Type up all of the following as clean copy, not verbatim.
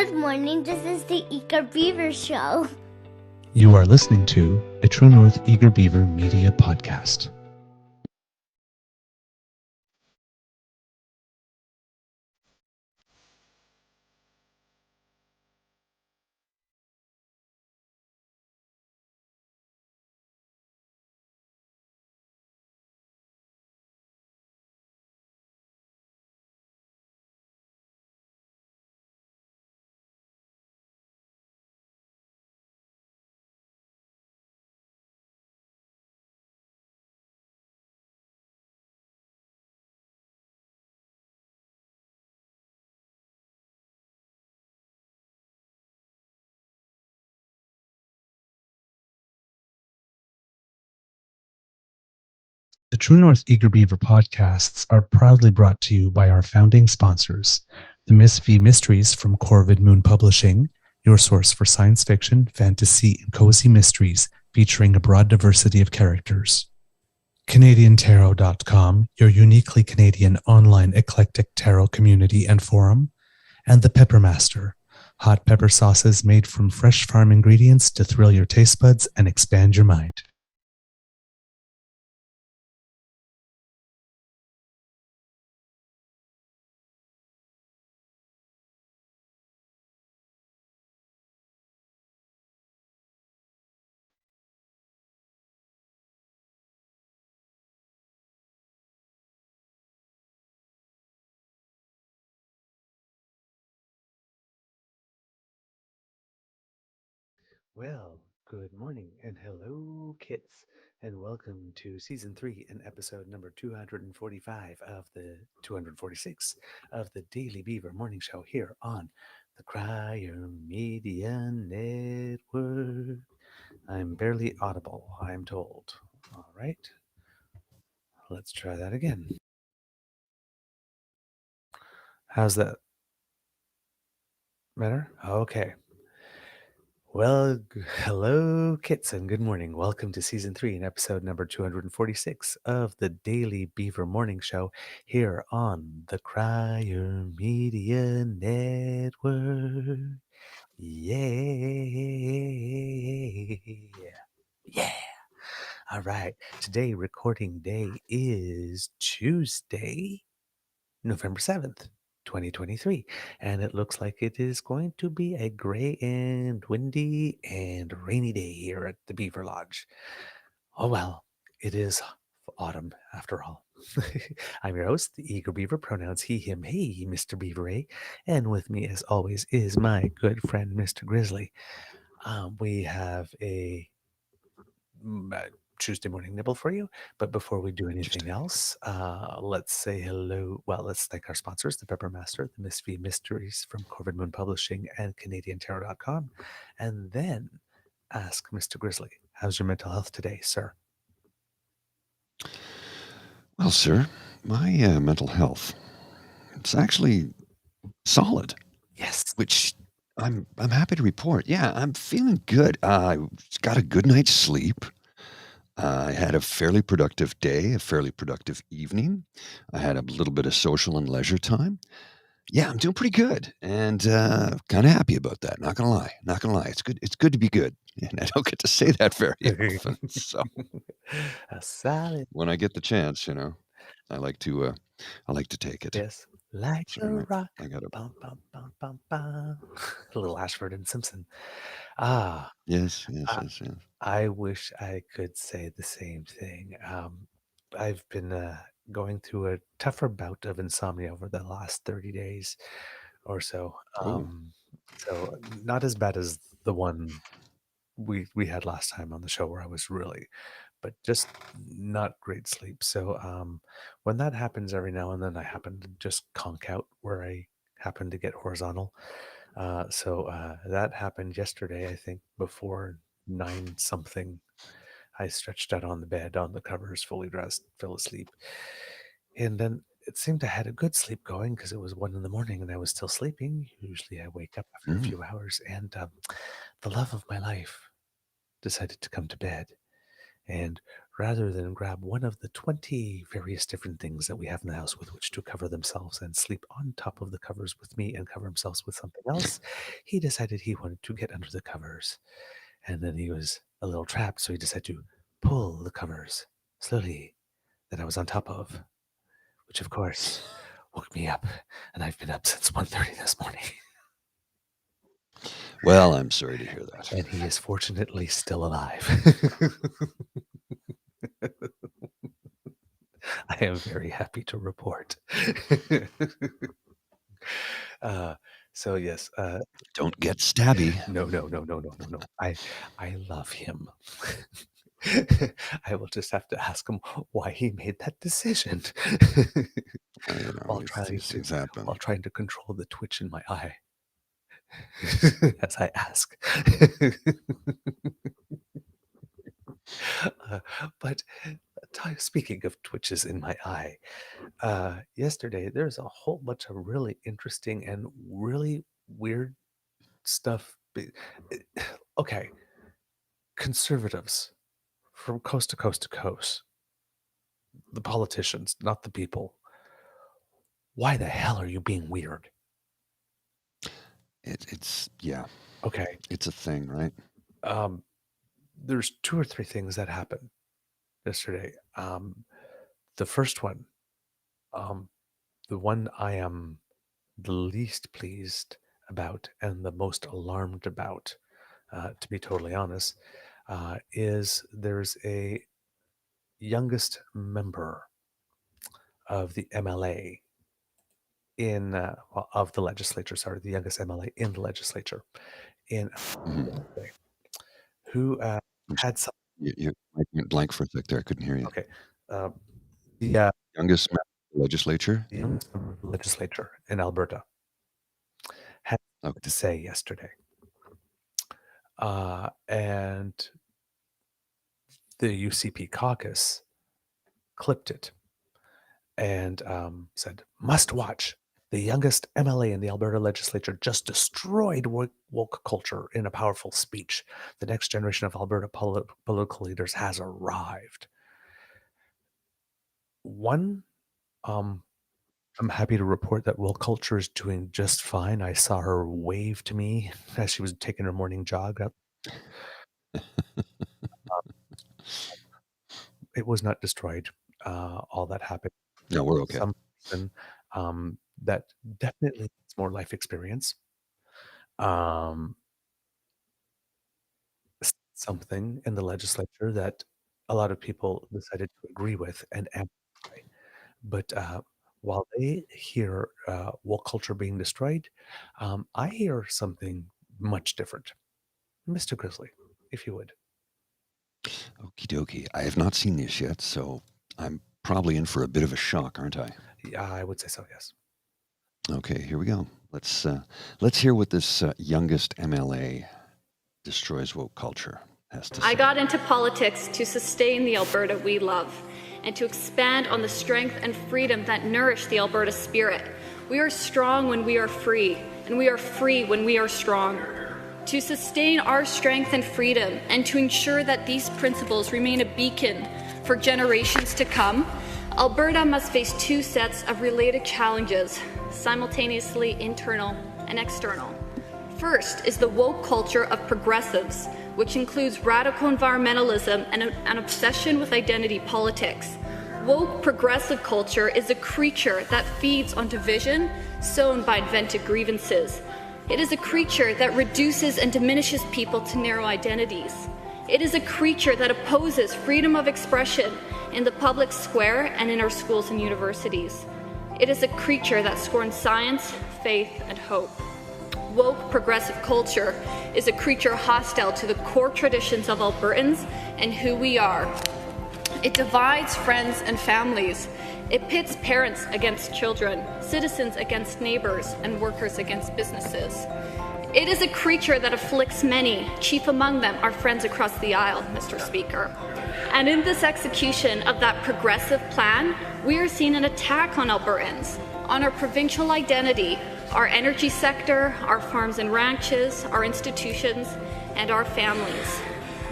Good morning, this is the Eager Beaver Show. You are listening to a True North Eager Beaver Media Podcast. The True North Eager Beaver podcasts are proudly brought to you by our founding sponsors, the Miss V Mysteries from Corvid Moon Publishing, your source for science fiction, fantasy, and cozy mysteries featuring a broad diversity of characters. CanadianTarot.com, your uniquely Canadian online eclectic tarot community and forum, and the Peppermaster, hot pepper sauces made from fresh farm ingredients to thrill your taste buds and expand your mind. Well, good morning and hello, kits, and welcome to season 3 and episode number 245 of the 246 of the Daily Beaver Morning Show here on the Crier Media Network. I'm barely audible, I'm told. All right, let's try that again. How's that? Better? Okay. Well, hello, kits, and good morning. Welcome to season 3 and episode number 246 of the Daily Beaver Morning Show here on the Crier Media Network. Yeah. Yeah. All right. Today, recording day is Tuesday, November 7th. 2023, and it looks like it is going to be a gray and windy and rainy day here at the Beaver Lodge. Oh well, it is autumn after all. I'm your host, the Eager Beaver, pronouns he, him, hey, Mr. Beaver, and with me as always is my good friend, Mr. Grizzly. We have a Tuesday morning nibble for you. But before we do anything else, let's say hello. Well, let's thank our sponsors, the Peppermaster, the Miss V Mysteries from Corvid Moon Publishing and CanadianTarot.com. And then ask Mr. Grizzly, how's your mental health today, sir? Well, sir, my mental health, it's actually solid, Yes. which I'm happy to report. Yeah, I'm feeling good. I got a good night's sleep. I had a fairly productive day, a fairly productive evening. I had a little bit of social and leisure time. Yeah, I'm doing pretty good, and kind of happy about that. Not gonna lie, not gonna lie. It's good. It's good to be good, and I don't get to say that very often. So A salad. when I get the chance, I like to take it. Yes. Like a Sorry, rock. I got a Bum, bum, bum, bum, bum. A little Ashford and Simpson. Ah, yes, yes, I, yes, yes. I wish I could say the same thing. I've been going through a tougher bout of insomnia over the last 30 days or so. Oh, So not as bad as the one we had last time on the show where I was really, but just not great sleep. So when that happens every now and then, I happen to just conk out where I happen to get horizontal. So that happened yesterday, I think, before 9 something. I stretched out on the bed, on the covers, fully dressed, fell asleep. And then it seemed I had a good sleep going because it was 1 in the morning and I was still sleeping. Usually I wake up after a mm, few hours, and the love of my life decided to come to bed. And rather than grab one of the 20 various different things that we have in the house with which to cover themselves and sleep on top of the covers with me and cover himself with something else, he decided he wanted to get under the covers. And then he was a little trapped, so he decided to pull the covers slowly that I was on top of, which of course woke me up, and I've been up since 1:30 this morning. Well, I'm sorry to hear that. And he is fortunately still alive. I am very happy to report. So yes, Don't get stabby. no. I love him. I will just have to ask him why he made that decision. While These things happen. while trying to control the twitch in my eye. As I ask. But speaking of twitches in my eye, yesterday there's a whole bunch of really interesting and really weird stuff. Okay, conservatives from coast to coast to coast, the politicians, not the people. Why the hell are you being weird? It's yeah, Okay, it's a thing, right? there's 2 or 3 things that happened yesterday. The first one, the one I am the least pleased about and the most alarmed about, to be totally honest, is there's a youngest member of the MLA of the legislature, sorry, the youngest MLA in the legislature in Mhm. who I'm had some, You went blank for a sec there. I couldn't hear you. okay, the Youngest member of the legislature? the youngest member of the legislature in Alberta had Okay. to say yesterday. And the UCP caucus clipped it and said, must watch. The youngest MLA in the Alberta legislature just destroyed woke culture in a powerful speech. The next generation of Alberta political leaders has arrived. One, I'm happy to report that woke culture is doing just fine. I saw her wave to me as she was taking her morning jog up. It was not destroyed. All that happened. No, we're okay. Some person that definitely needs more life experience. Something in the legislature that a lot of people decided to agree with and amplify. But while they hear woke culture being destroyed, I hear something much different. Mr. Grizzly, if you would. Okie dokie. I have not seen this yet, so I'm probably in for a bit of a shock, aren't I? Yeah, I would say so, yes. Okay, here we go. Let's hear what this youngest MLA destroys woke culture has to say. I got into politics to sustain the Alberta we love and to expand on the strength and freedom that nourish the Alberta spirit. We are strong when we are free, and we are free when we are strong. To sustain our strength and freedom and to ensure that these principles remain a beacon for generations to come, Alberta must face 2 sets of related challenges, simultaneously internal and external. First is the woke culture of progressives, which includes radical environmentalism and an obsession with identity politics. Woke progressive culture is a creature that feeds on division sown by invented grievances. It is a creature that reduces and diminishes people to narrow identities. It is a creature that opposes freedom of expression in the public square and in our schools and universities. It is a creature that scorns science, faith, and hope. Woke progressive culture is a creature hostile to the core traditions of Albertans and who we are. It divides friends and families. It pits parents against children, citizens against neighbors, and workers against businesses. It is a creature that afflicts many, chief among them our friends across the aisle, Mr. Speaker. And in this execution of that progressive plan, we are seeing an attack on Albertans, on our provincial identity, our energy sector, our farms and ranches, our institutions, and our families.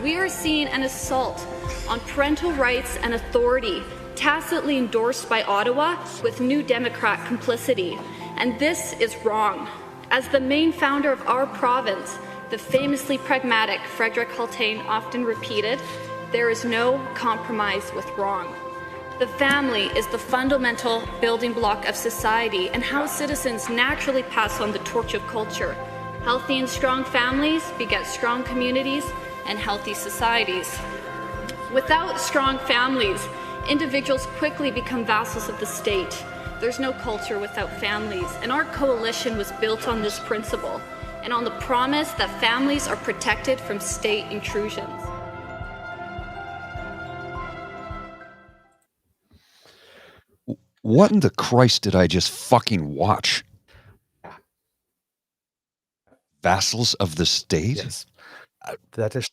We are seeing an assault on parental rights and authority, tacitly endorsed by Ottawa with New Democrat complicity. And this is wrong. As the main founder of our province, the famously pragmatic Frederick Haltain often repeated, there is no compromise with wrong. The family is the fundamental building block of society and how citizens naturally pass on the torch of culture. Healthy and strong families beget strong communities and healthy societies. Without strong families, individuals quickly become vassals of the state. There's no culture without families, and our coalition was built on this principle and on the promise that families are protected from state intrusions. What in the Christ did I just fucking watch? Vassals of the state? Yes. That is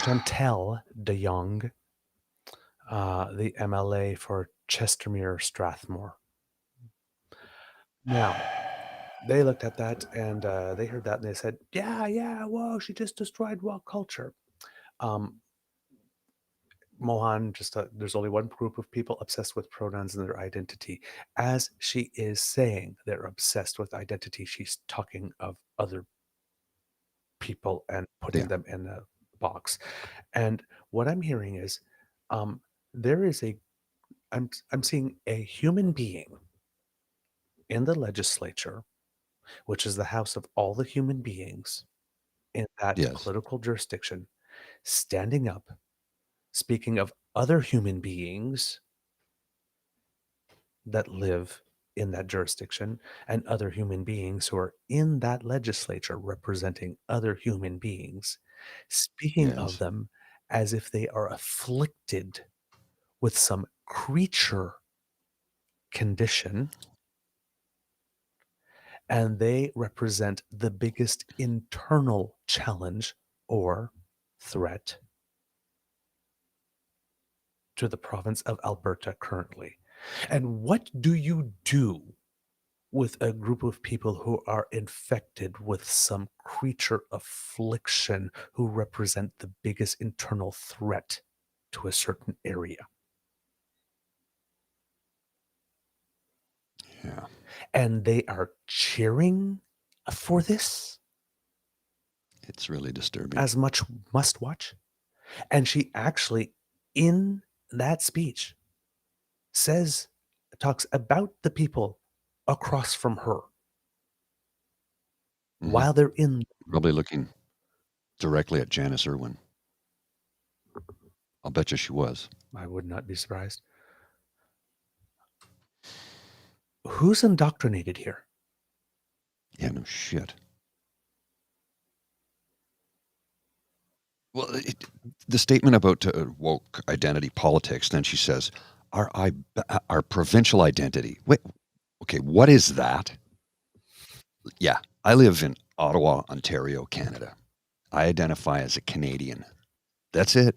Chantelle de Jong, the MLA for Chestermere Strathmore. Now, they looked at that and they heard that and they said, yeah, whoa, she just destroyed woke culture. Mohan, there's only one group of people obsessed with pronouns and their identity. As she is saying they're obsessed with identity, she's talking of other people and putting them in a box. And what I'm hearing is I'm seeing a human being in the legislature, which is the house of all the human beings in that political jurisdiction, standing up, speaking of other human beings that live in that jurisdiction and other human beings who are in that legislature representing other human beings, speaking of them as if they are afflicted with some creature condition, and they represent the biggest internal challenge or threat to the province of Alberta currently. And what do you do with a group of people who are infected with some creature affliction who represent the biggest internal threat to a certain area? Yeah. And they are cheering for this? It's really disturbing. As much must watch. And she actually, in that speech, talks about the people across from her while they're in. Probably looking directly at Janice Irwin. I'll bet you she was. I would not be surprised. Who's indoctrinated here? Yeah, no shit. Well, the statement about woke identity politics, then she says, our provincial identity. Wait, okay, what is that? Yeah, I live in Ottawa, Ontario, Canada. I identify as a Canadian. That's it.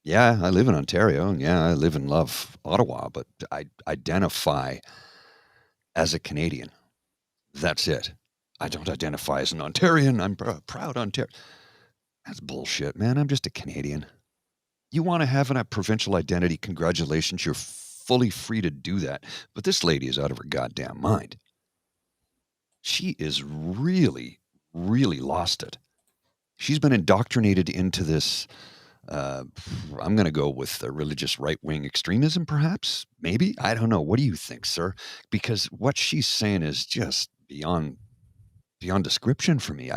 Yeah, I live in Ontario, and yeah, I live and love Ottawa, but I identify as a Canadian. That's it. I don't identify as an Ontarian. I'm proud Ontarian. That's bullshit, man. I'm just a Canadian. You want to have a provincial identity, congratulations. You're fully free to do that. But this lady is out of her goddamn mind. She is really, really lost it. She's been indoctrinated into this, I'm going to go with religious right-wing extremism, perhaps? Maybe? I don't know. What do you think, sir? Because what she's saying is just beyond description for me.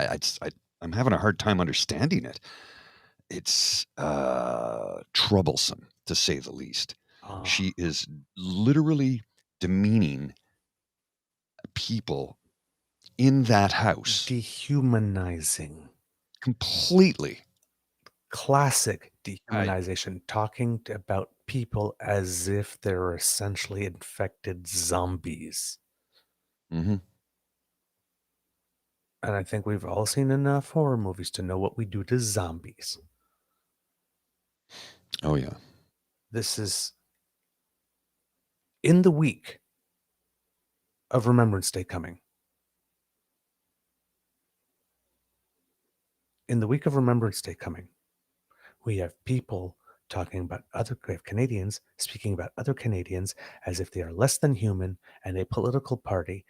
I'm having a hard time understanding it. It's troublesome, to say the least. She is literally demeaning people in that house. Dehumanizing. Completely. Classic dehumanization. Talking about people as if they're essentially infected zombies. Mm-hmm. And I think we've all seen enough horror movies to know what we do to zombies. Oh, yeah. This is in the week of Remembrance Day coming. In the week of Remembrance Day coming, We have people talking about we have Canadians speaking about other Canadians as if they are less than human, and a political party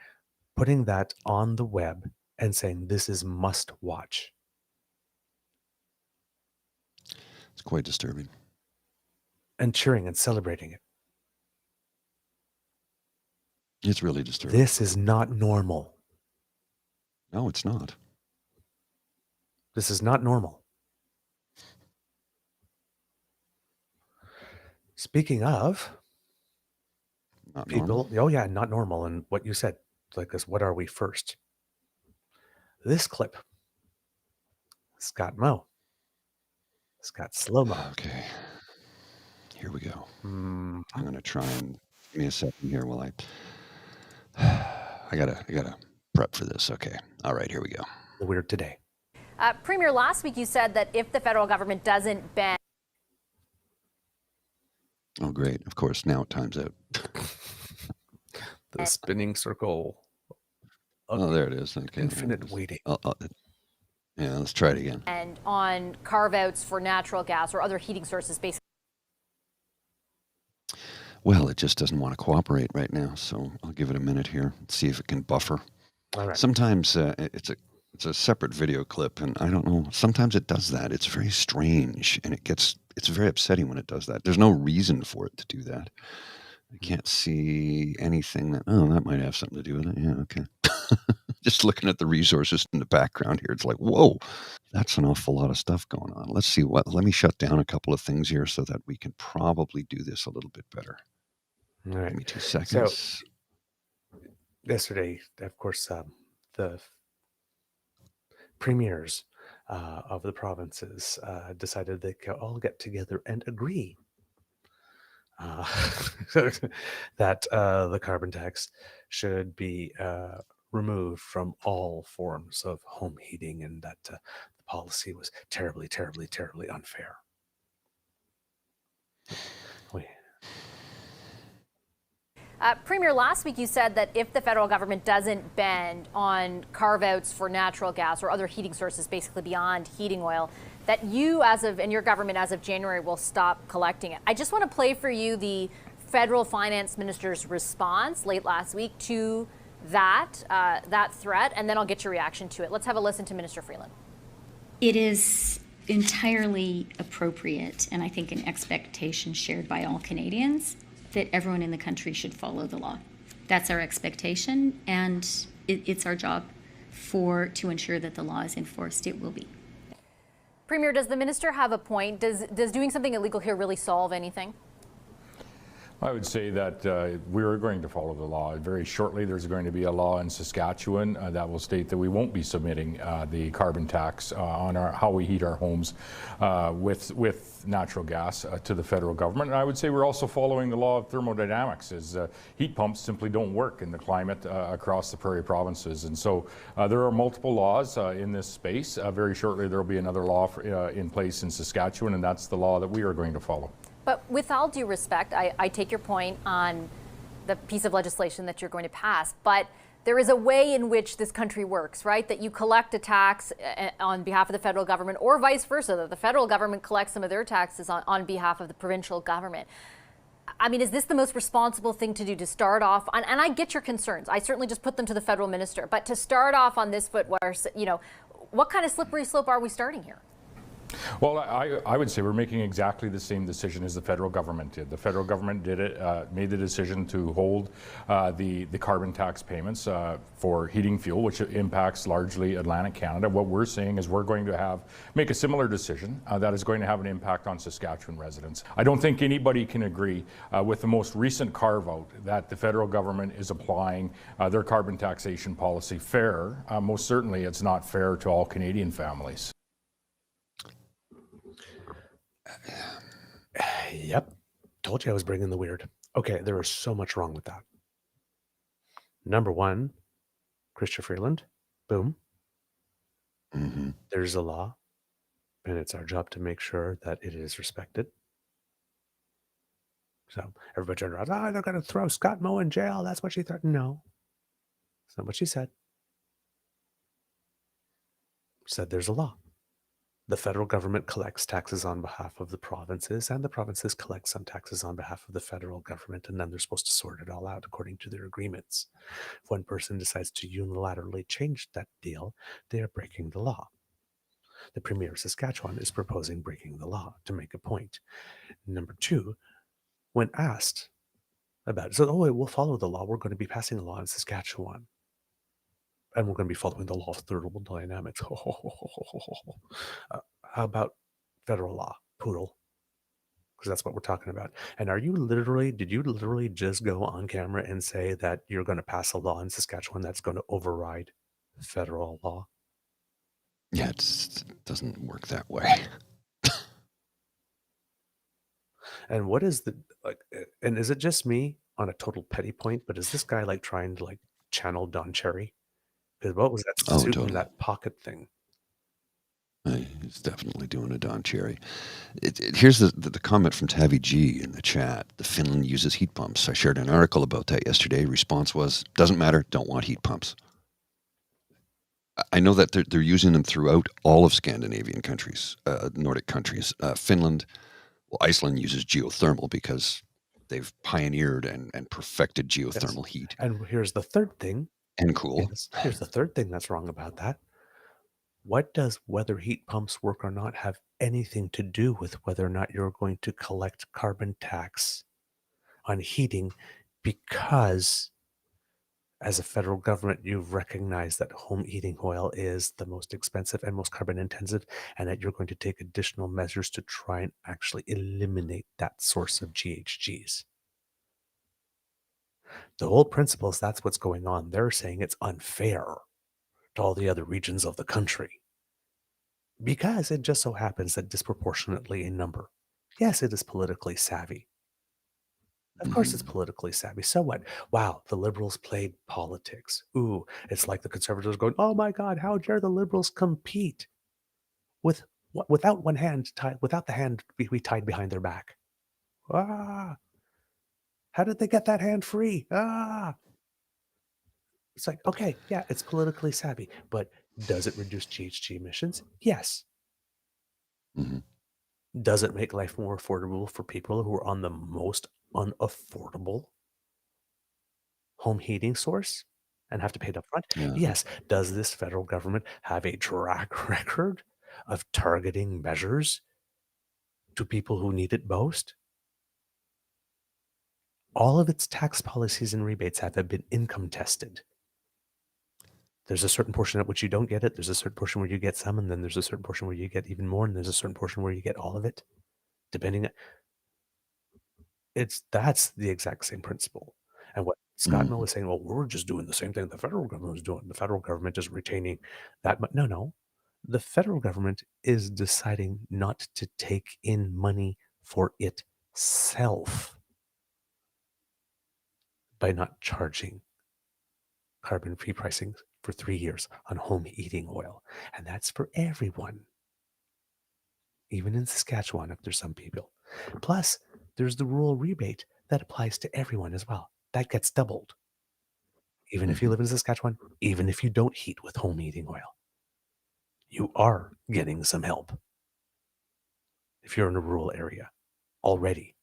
putting that on the web and saying this is must watch. It's quite disturbing. And cheering and celebrating it. It's really disturbing. This is not normal. No, it's not. This is not normal. Speaking of Not people, normal. oh yeah, not normal. And what you said, like this, what are we first? This clip, Scott Moe. Scott Slow-Mo. Okay. Here we go. Mm, I'm going to try and give me a second here while I gotta prep for this. Okay. All right, here we go. weird today. Premier, last week you said that if the federal government doesn't ban... Oh, great. Of course, now time's out. The spinning circle. Oh, there it is. Okay. Infinite waiting. Yeah, let's try it again. And on carve-outs for natural gas or other heating sources, basically. Well, it just doesn't want to cooperate right now, so I'll give it a minute here. See if it can buffer. All right. Sometimes it's a separate video clip, and I don't know. Sometimes it does that. It's very strange, and it's very upsetting when it does that. There's no reason for it to do that. I can't see anything that might have something to do with it. Yeah, okay. Just looking at the resources in the background here, it's like, whoa, that's an awful lot of stuff going on. Let's see let me shut down a couple of things here so that we can probably do this a little bit better. All right. Give me 2 seconds. So, yesterday, of course, the premiers of the provinces decided they could all get together and agree that the carbon tax should be removed from all forms of home heating, and that the policy was terribly, terribly, terribly unfair. Premier, last week you said that if the federal government doesn't ban on carve-outs for natural gas or other heating sources, basically beyond heating oil, that you and your government as of January will stop collecting it. I just want to play for you the federal finance minister's response late last week to that threat, and then I'll get your reaction to it. Let's have a listen to Minister Freeland. It is entirely appropriate, and I think an expectation shared by all Canadians, that everyone in the country should follow the law. That's our expectation, and it's our job to ensure that the law is enforced. It will be. Premier, does the minister have a point? Does doing something illegal here really solve anything? I would say that we're going to follow the law. Very shortly, there's going to be a law in Saskatchewan that will state that we won't be submitting the carbon tax on how we heat our homes with natural gas to the federal government. And I would say we're also following the law of thermodynamics, as heat pumps simply don't work in the climate across the prairie provinces. And so there are multiple laws in this space. Very shortly, there will be another law in place in Saskatchewan, and that's the law that we are going to follow. But with all due respect, I take your point on the piece of legislation that you're going to pass, but there is a way in which this country works, right? That you collect a tax on behalf of the federal government, or vice versa, that the federal government collects some of their taxes on behalf of the provincial government. I mean, is this the most responsible thing to do, to start off on, and I get your concerns, I certainly just put them to the federal minister, but to start off on this foot where, what kind of slippery slope are we starting here? Well, I would say we're making exactly the same decision as the federal government did. The federal government made the decision to hold the carbon tax payments for heating fuel, which impacts largely Atlantic Canada. What we're saying is we're going to make a similar decision that is going to have an impact on Saskatchewan residents. I don't think anybody can agree with the most recent carve-out that the federal government is applying their carbon taxation policy fair. Most certainly it's not fair to all Canadian families. Yep. Told you I was bringing the weird. Okay, there is so much wrong with that. Number one, Chrystia Freeland, boom. Mm-hmm. There's a law, and it's our job to make sure that it is respected. So everybody turned around, they're going to throw Scott Moe in jail. That's what she threatened. No, that's not what she said. She said there's a law. The federal government collects taxes on behalf of the provinces, and the provinces collect some taxes on behalf of the federal government, and then they're supposed to sort it all out according to their agreements. If one person decides to unilaterally change that deal, they are breaking the law. The Premier of Saskatchewan is proposing breaking the law to make a point. Number two, when asked about it, so, oh, we'll follow the law. We're going to be passing a law in Saskatchewan, and we're going to be following the law of thermodynamics. How about federal law, poodle? Because that's what we're talking about. And did you literally just go on camera and say that you're going to pass a law in Saskatchewan that's going to override federal law? Yeah, it doesn't work that way. And what is and is it just me on a total petty point, but is this guy like trying to like channel Don Cherry? Because what was that Oh, suit totally. and that pocket thing? He's definitely doing a Don Cherry. Here's the comment from Tavi G in the chat. The Finland uses heat pumps. I shared an article about that yesterday. Response was, doesn't matter, don't want heat pumps. I know that they're using them throughout all of Scandinavian countries, Nordic countries. Finland, well, Iceland uses geothermal because they've pioneered and perfected geothermal heat. And here's the third thing. And cool. Yes, here's the third thing that's wrong about that. What does whether heat pumps work or not have anything to do with whether or not you're going to collect carbon tax on heating? Because as a federal government, you've recognized that home heating oil is the most expensive and most carbon intensive, and that you're going to take additional measures to try and actually eliminate that source of GHGs. The whole principle is that's what's going on. They're saying it's unfair to all the other regions of the country because it just so happens that disproportionately in number. Yes, it is politically savvy. Of course it's politically savvy. So what? Wow, the Liberals played politics. Ooh, it's like the Conservatives going, oh my God, how dare the Liberals compete without one hand tied, without the hand we tied behind their back. Ah, how did they get that hand free? Ah. It's like, okay, yeah, it's politically savvy, but does it reduce GHG emissions? Yes. Does it make life more affordable for people who are on the most unaffordable home heating source and have to pay it up front? Yeah. Yes. Does this federal government have a track record of targeting measures to people who need it most? All of its tax policies and rebates have been income tested. There's a certain portion at which you don't get it. There's a certain portion where you get some, and then there's a certain portion where you get even more, and there's a certain portion where you get all of it, depending. That's the exact same principle. And what Scott Moe was saying, well, we're just doing the same thing the federal government is doing. The federal government is retaining that. No. The federal government is deciding not to take in money for itself by not charging carbon-free pricing for 3 years on home heating oil. And that's for everyone. Even in Saskatchewan, if there's some people. Plus, there's the rural rebate that applies to everyone as well. That gets doubled. Even if you live in Saskatchewan, even if you don't heat with home heating oil, you are getting some help. If you're in a rural area already.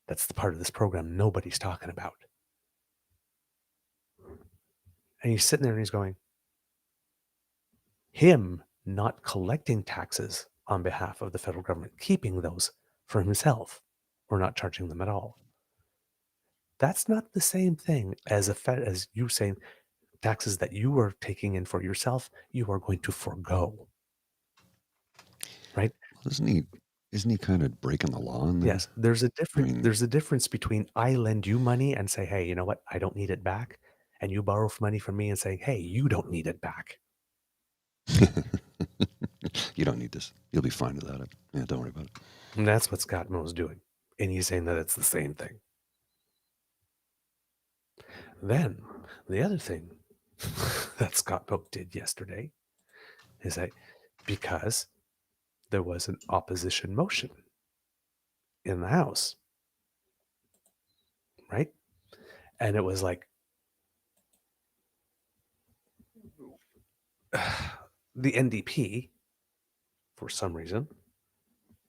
That's the part of this program nobody's talking about. And he's sitting there and he's going, him not collecting taxes on behalf of the federal government, keeping those for himself or not charging them at all. That's not the same thing as as you saying taxes that you are taking in for yourself, you are going to forego. Right? Isn't he kind of breaking the law in there? Yes, there's a difference between I lend you money and say, hey, you know what, I don't need it back, and you borrow money from me and say, hey, you don't need it back. You don't need this. You'll be fine without it. Yeah, don't worry about it. And that's what Scott Moe's doing. And he's saying that it's the same thing. Then the other thing that Scott Moe did yesterday is that because there was an opposition motion in the House, right? And it was like, the NDP for some reason,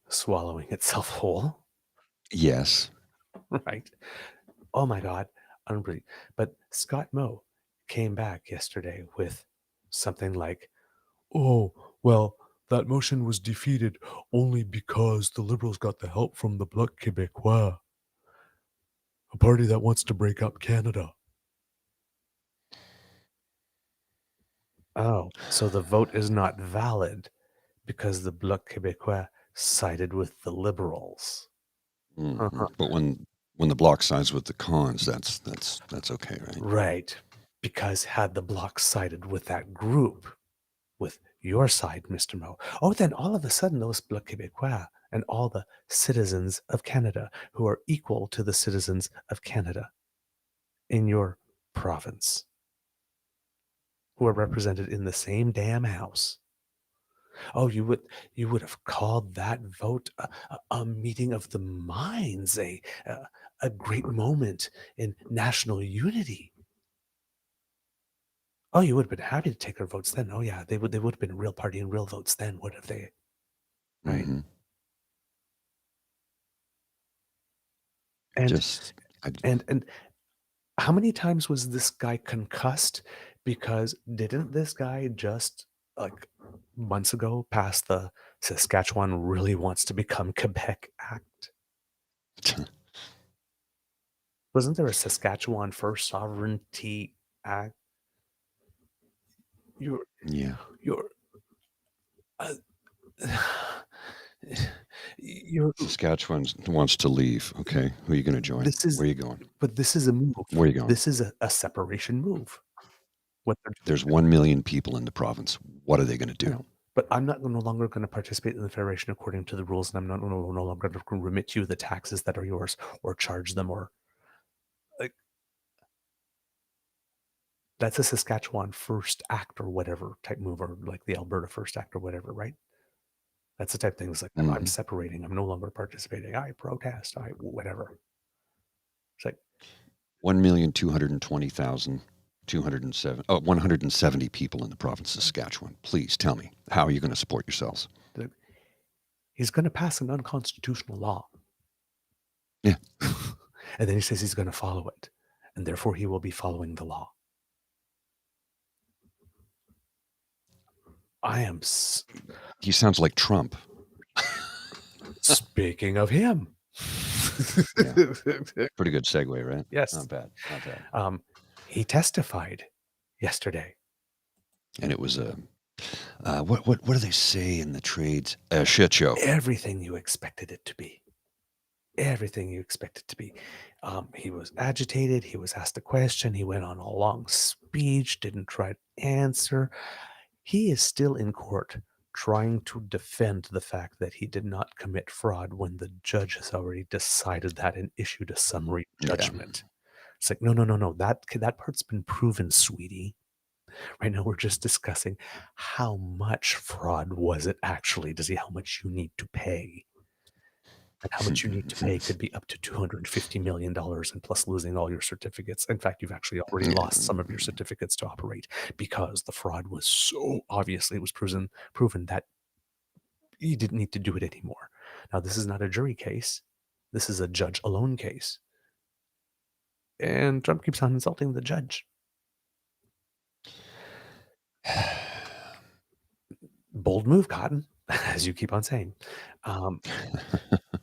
swallowing itself whole, Yes. right? Oh my God, unbelievable. But Scott Moe came back yesterday with something like, oh, well, that motion was defeated only because the Liberals got the help from the Bloc Québécois, a party that wants to break up Canada. Oh, so the vote is not valid because the Bloc Québécois sided with the Liberals. Mhm. But when the bloc sides with the cons, that's okay, right? Right. Because had the Bloc sided with that group, with your side, Mr. Moe, oh, then all of a sudden those Bloc Québécois and all the citizens of Canada who are equal to the citizens of Canada in your province, who are represented in the same damn house. Oh, you would have called that vote a meeting of the minds, a great moment in national unity. Oh, you would have been happy to take our votes then. Oh yeah, they would have been a real party and real votes then, would have they? Right. Mhm. And Just I and how many times was this guy concussed? Because didn't this guy just like months ago pass the Saskatchewan really wants to become Quebec Act? Wasn't there a Saskatchewan First Sovereignty Act? You're yeah. you're uh, you're Saskatchewan wants to leave. Okay. Who are you going to join? this is Where are you going? but this is a move. Where are you going? This is a separation move. What they're doing. There's 1 million people in the province. What are they going to I do? know. But I'm not no longer going to participate in the federation according to the rules, and I'm no longer going to remit you the taxes that are yours or charge them or like that's a Saskatchewan First Act or whatever type move, or like the Alberta First Act or whatever, right? That's the type of thing. It's like I'm Mhm. separating. I'm no longer participating. I protest. I whatever. It's like 170 people in the province of Saskatchewan. Please tell me, how are you going to support yourselves? he's going to pass an unconstitutional law. Yeah. And then he says he's going to follow it, and therefore he will be following the law. I am. He sounds like Trump. Speaking of him. Pretty good segue, right? Yes. Not bad. Not bad. He testified yesterday. And it was a what do they say in the trades? A shit show. Everything you expected it to be. Everything you expected to be. He was agitated. He was asked a question. He went on a long speech, didn't try to answer. He is still in court trying to defend the fact that he did not commit fraud when the judge has already decided that and issued a summary judgment. Yeah. It's like, no. That part's been proven, sweetie. Right now we're just discussing how much fraud was it actually. How much you need to pay. And how much you need to pay could be up to $250 million, and plus losing all your certificates. In fact, you've actually already lost some of your certificates to operate because the fraud was so obviously, it was proven that you didn't need to do it anymore. Now, this is not a jury case. This is a judge alone case. And Trump keeps on insulting the judge. Bold move, Cotton, as you keep on saying.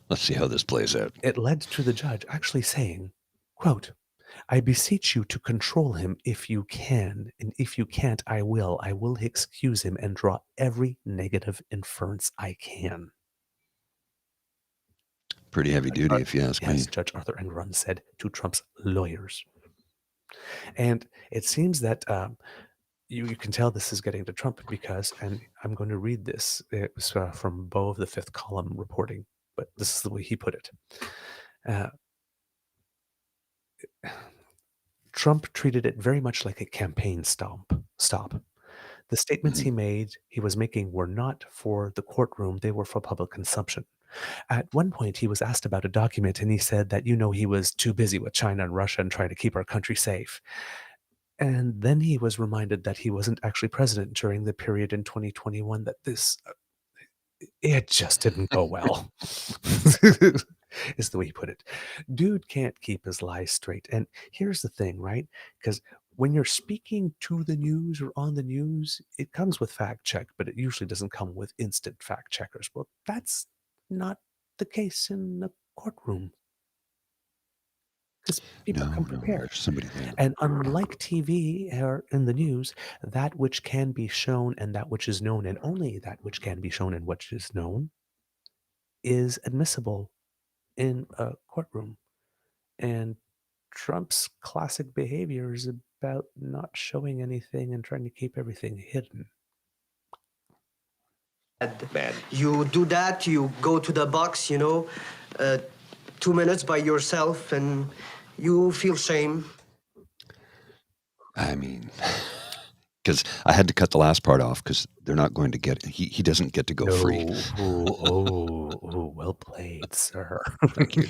Let's see how this plays out. It led to the judge actually saying, quote, I beseech you to control him if you can, and if you can't, I will. I will excuse him and draw every negative inference I can. Pretty heavy duty, if you ask me. Yes, Judge Arthur Engeron said to Trump's lawyers. And it seems that you can tell this is getting to Trump because, and I'm going to read this, it was from Beau of the Fifth Column reporting, but this is the way he put it. Trump treated it very much like a campaign stop. The statements he was making were not for the courtroom, they were for public consumption. At one point, he was asked about a document, and he said that, he was too busy with China and Russia and trying to keep our country safe. And then he was reminded that he wasn't actually president during the period in 2021, that this It just didn't go well, is the way he put it. Dude can't keep his lies straight. And here's the thing, right? Because when you're speaking to the news or on the news, it comes with fact check, but it usually doesn't come with instant fact checkers. Well, that's not the case in a courtroom because people come No, prepared. there's somebody there. And unlike TV or in the news, that which can be shown and that which is known, and only that which can be shown and which is known, is admissible in a courtroom. And Trump's classic behavior is about not showing anything and trying to keep everything hidden. Bad. You do that, you go to the box, 2 minutes by yourself, and you feel shame. I mean, because I had to cut the last part off because they're not going to get. He doesn't get to go free. Well played, sir. Thank you.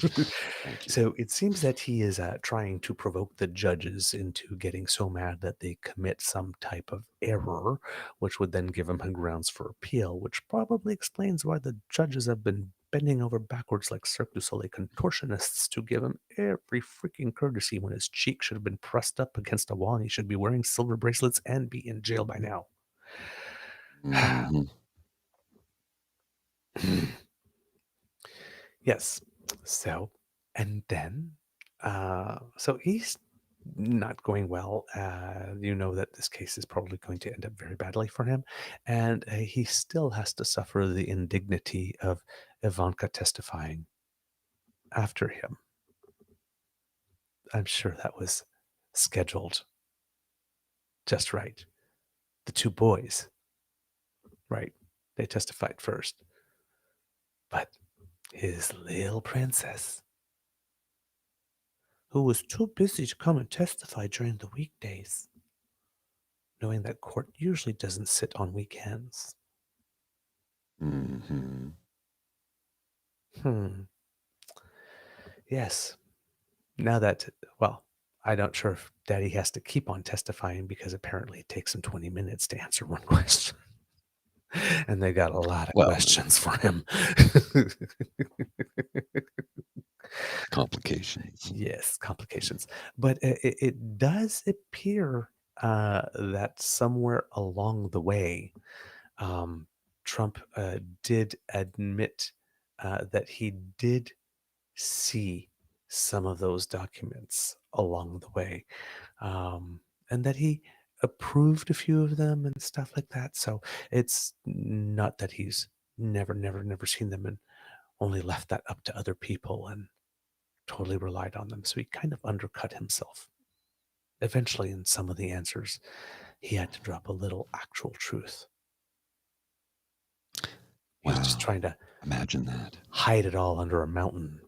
So it seems that he is trying to provoke the judges into getting so mad that they commit some type of error, which would then give him grounds for appeal, which probably explains why the judges have been bending over backwards like Cirque du Soleil contortionists to give him every freaking courtesy when his cheek should have been pressed up against a wall and he should be wearing silver bracelets and be in jail by now. Mhm. Yes. So, and then, so he's not going well. You know that this case is probably going to end up very badly for him. And he still has to suffer the indignity of Ivanka testifying after him. I'm sure that was scheduled just right. The two boys, right? They testified first. But his little princess, who was too busy to come and testify during the weekdays, knowing that court usually doesn't sit on weekends. Mm-hmm. Yes. Now that, well, I'm not sure if Daddy has to keep on testifying because apparently it takes him 20 minutes to answer one question. And they got a lot of questions for him. Complications. Yes, complications. But it does appear that somewhere along the way, Trump did admit that he did see some of those documents along the way, and that he approved a few of them and stuff like that. So it's not that he's never seen them and only left that up to other people and totally relied on them. So he kind of undercut himself. Eventually, in some of the answers, he had to drop a little actual truth. He was just trying to imagine that, hide it all under a mountain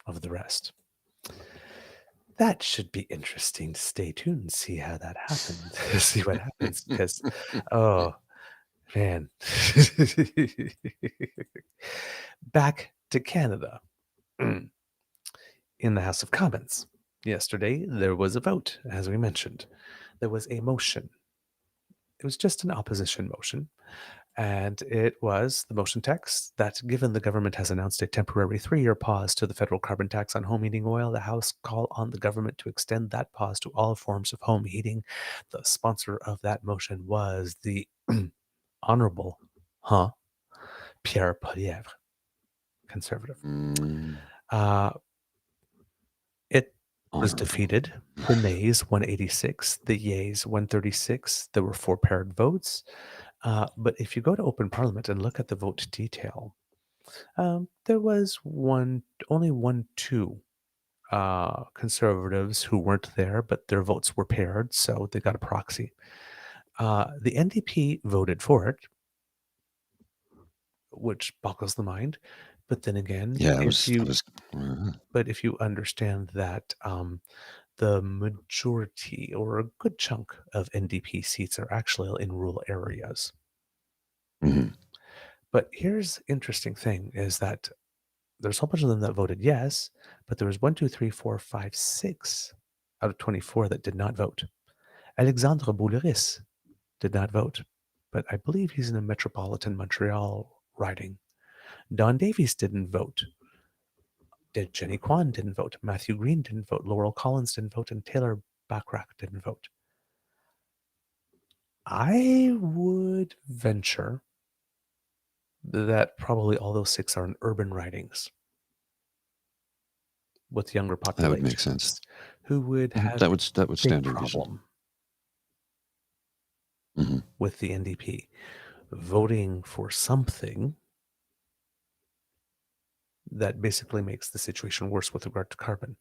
of the rest. That should be interesting to stay tuned and see how that happens. See what happens. Because, oh, man. Back to Canada. In the House of Commons. Yesterday, there was a vote, as we mentioned. There was a motion. It was just an opposition motion. And it was the motion text that given the government has announced a temporary 3-year pause to the federal carbon tax on home heating oil, the House call on the government to extend that pause to all forms of home heating. The sponsor of that motion was the Honorable Pierre Poilievre, Conservative. It was defeated. The nays 186, the yays 136. There were 4 paired votes. But if you go to Open Parliament and look at the vote detail, there was only 2 Conservatives who weren't there, but their votes were paired, so they got a proxy. The NDP voted for it, which boggles the mind. But then again, if you understand that the majority or a good chunk of NDP seats are actually in rural areas. Mm-hmm. But here's the interesting thing is that there's a whole bunch of them that voted yes, but there was 1, 2, 3, 4, 5, 6 out of 24 that did not vote. Alexandre Boulris did not vote. but I believe he's in a metropolitan Montreal riding. Don Davies didn't vote. Jenny Kwan didn't vote. Matthew Green didn't vote. Laurel Collins didn't vote. And Taylor Bachrach didn't vote. I would venture that probably all those 6 are in urban ridings with younger populations. That would make sense. Who would have that would stand a to reason. problem Mm-hmm. with the NDP voting for something that basically makes the situation worse with regard to carbon.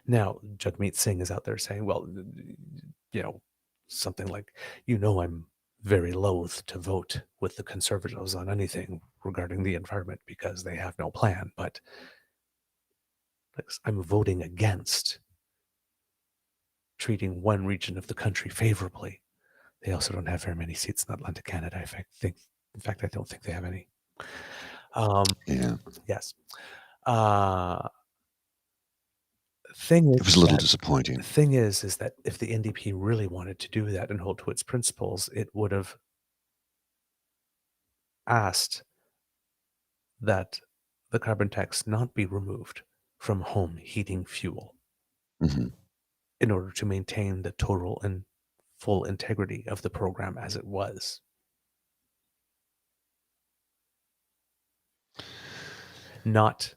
Now, Jagmeet Singh is out there saying, well, something like, I'm very loath to vote with the Conservatives on anything regarding the environment because they have no plan, but I'm voting against treating one region of the country favorably. They also don't have very many seats in Atlantic Canada. In fact, I don't think they have any. Yeah. Yes. It was a little disappointing. The thing is that if the NDP really wanted to do that and hold to its principles, it would have asked that the carbon tax not be removed from home heating fuel in order to maintain the total and full integrity of the program as it was. Not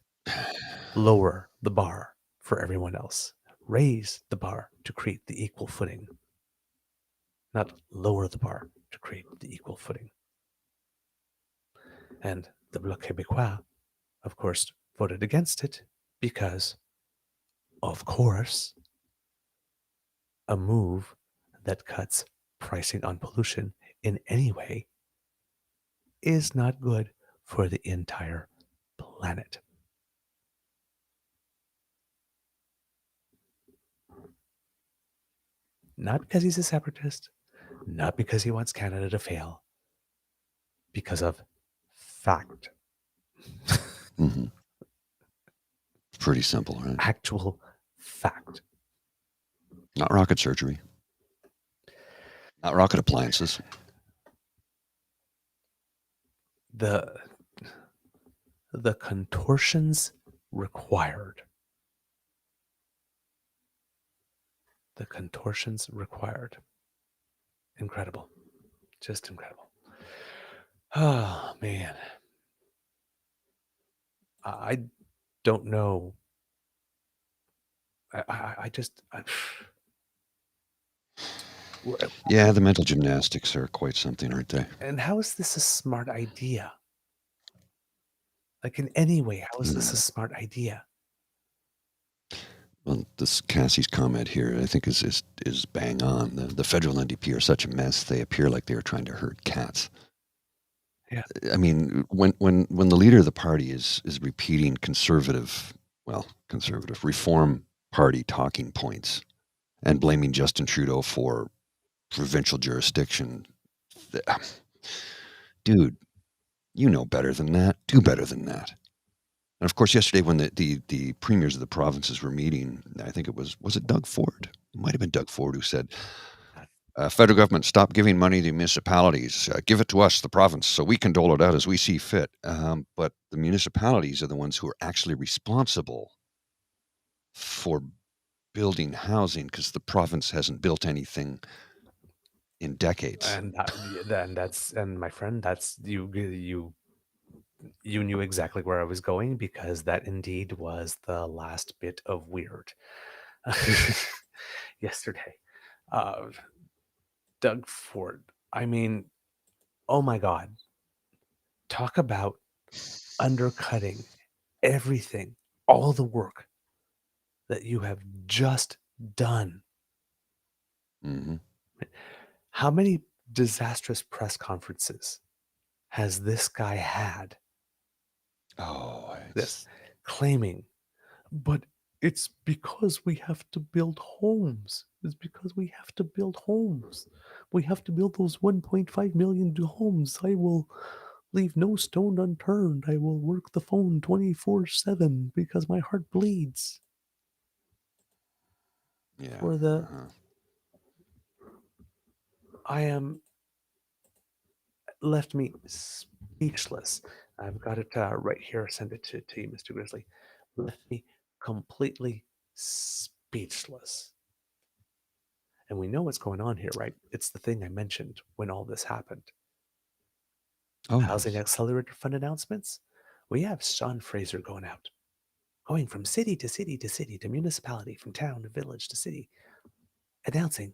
lower the bar for everyone else. Raise the bar to create the equal footing. Not lower the bar to create the equal footing. And the Bloc Québécois, of course, voted against it because, of course, a move that cuts pricing on pollution in any way is not good for the entire planet. Not because he's a separatist, not because he wants Canada to fail, because of fact. Pretty simple, right? Actual fact. Not rocket surgery. Not rocket appliances. The contortions required. The contortions required. Incredible. Just incredible. Oh, man. I don't know. Yeah, the mental gymnastics are quite something, aren't they? And how is this a smart idea? Like in any way, how is this a smart idea? Well, this Cassie's comment here, I think, is bang on. The federal NDP are such a mess; they appear like they are trying to herd cats. Yeah. I mean, when the leader of the party is repeating conservative Reform Party talking points and blaming Justin Trudeau for provincial jurisdiction, dude, you know better than that. Do better than that. And of course, yesterday when the premiers of the provinces were meeting, I think it was it Doug Ford? It might have been Doug Ford who said, federal government, stop giving money to municipalities. Give it to us, the province, so we can dole it out as we see fit. But the municipalities are the ones who are actually responsible for building housing because the province hasn't built anything in decades. And my friend, that's you knew exactly where I was going because that indeed was the last bit of weird yesterday. Doug Ford. I mean, oh my God. Talk about undercutting everything, all the work that you have just done. How many disastrous press conferences has this guy had? This claiming, but it's because we have to build homes. It's because we have to build homes. We have to build those 1.5 million homes. I will leave no stone unturned. I will work the phone 24/7 because my heart bleeds. Yeah. I am left me speechless. I've got it right here. Send it to you, Mr. Grizzly. Left me completely speechless. And we know what's going on here, right? It's the thing I mentioned when all this happened. Oh, Housing yes. Accelerator Fund announcements. We have Sean Fraser going out, going from city to city to city to municipality, from town to village to city, announcing